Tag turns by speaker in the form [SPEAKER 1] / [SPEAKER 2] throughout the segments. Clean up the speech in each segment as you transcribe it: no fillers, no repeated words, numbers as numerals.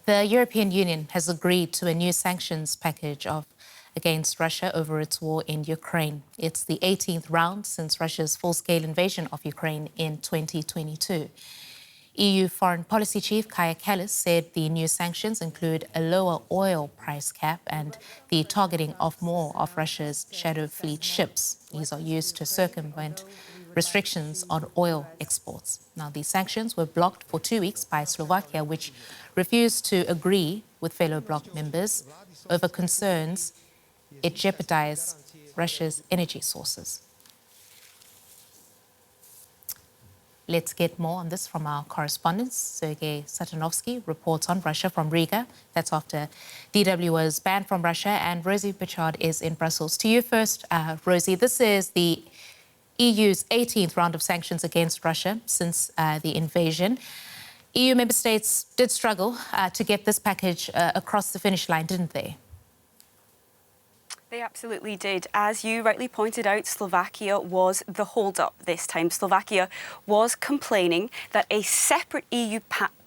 [SPEAKER 1] The European Union has agreed to a new sanctions package against Russia over its war in Ukraine. It's the 18th round since Russia's full-scale invasion of Ukraine in 2022. EU Foreign Policy Chief Kaja Kallas said the new sanctions include a lower oil price cap and the targeting of more of Russia's shadow fleet ships. These are used to circumvent restrictions on oil exports. Now, these sanctions were blocked for 2 weeks by Slovakia, which refused to agree with fellow bloc members over concerns it jeopardized Russia's energy sources. Let's get more on this from our correspondent. Sergei Satanovsky reports on Russia from Riga. That's after DW was banned from Russia, and Rosie Bichard is in Brussels. To you first, Rosie. This is the EU's 18th round of sanctions against Russia since the invasion. EU member states did struggle to get this package across the finish line, didn't they?
[SPEAKER 2] They absolutely did. As you rightly pointed out, Slovakia was the hold-up this time. Slovakia was complaining that a separate EU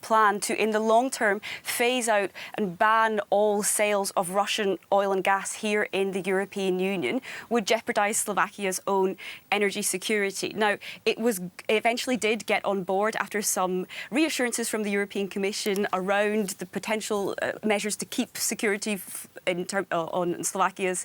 [SPEAKER 2] plan to, in the long term, phase out and ban all sales of Russian oil and gas here in the European Union would jeopardize Slovakia's own energy security. Now, it eventually did get on board after some reassurances from the European Commission around the potential measures to keep security on Slovakia's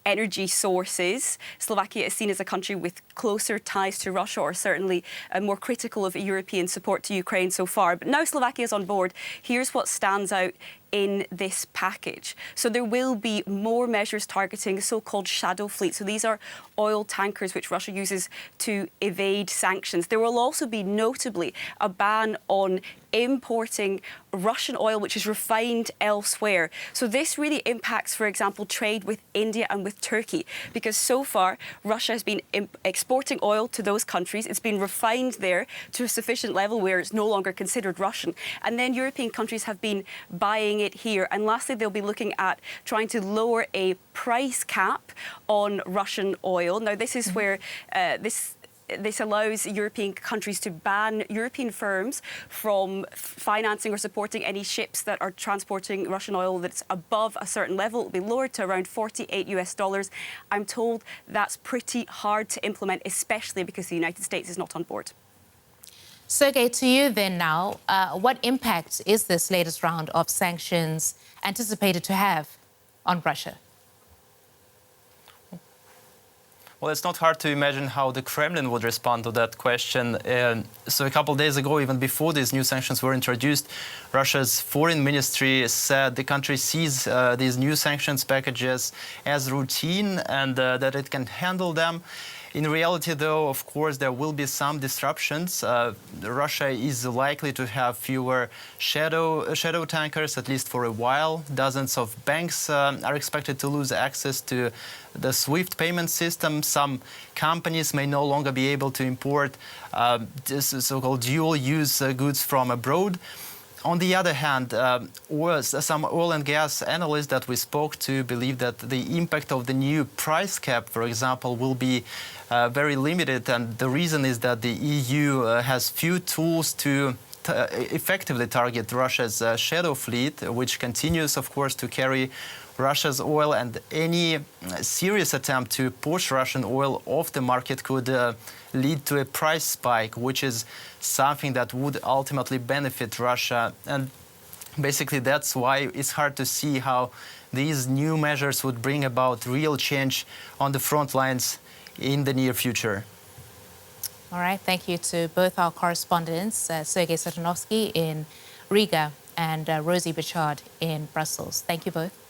[SPEAKER 2] energy sources. Slovakia is seen as a country with closer ties to Russia, or certainly more critical of European support to Ukraine so far. But now Slovakia is on board. Here's what stands out in this package. So there will be more measures targeting so-called shadow fleet. So these are oil tankers which Russia uses to evade sanctions. There will also be notably a ban on importing Russian oil which is refined elsewhere. So this really impacts, for example, trade with India and with Turkey, because so far Russia has been exporting oil to those countries. It's been refined there to a sufficient level where it's no longer considered Russian. And then European countries have been buying it here. And lastly, they'll be looking at trying to lower a price cap on Russian oil. Now, this is where this allows European countries to ban European firms from financing or supporting any ships that are transporting Russian oil that's above a certain level. It will be lowered to around $48. I'm told that's pretty hard to implement, especially because the United States is not on board.
[SPEAKER 1] Sergei, to you then now, what impact is this latest round of sanctions anticipated to have on Russia?
[SPEAKER 3] Well, it's not hard to imagine how the Kremlin would respond to that question. So a couple of days ago, even before these new sanctions were introduced, Russia's foreign ministry said the country sees these new sanctions packages as routine and that it can handle them. In reality, though, of course, there will be some disruptions. Russia is likely to have fewer shadow tankers, at least for a while. Dozens of banks are expected to lose access to the SWIFT payment system. Some companies may no longer be able to import so-called dual-use goods from abroad. On the other hand, some oil and gas analysts that we spoke to believe that the impact of the new price cap, for example, will be very limited. And the reason is that the EU has few tools to effectively target Russia's shadow fleet, which continues, of course, to carry Russia's oil, and any serious attempt to push Russian oil off the market could lead to a price spike, which is something that would ultimately benefit Russia. And basically that's why it's hard to see how these new measures would bring about real change on the front lines in the near future.
[SPEAKER 1] All right, thank you to both our correspondents, Sergei Satanovsky in Riga and Rosie Bichard in Brussels. Thank you both.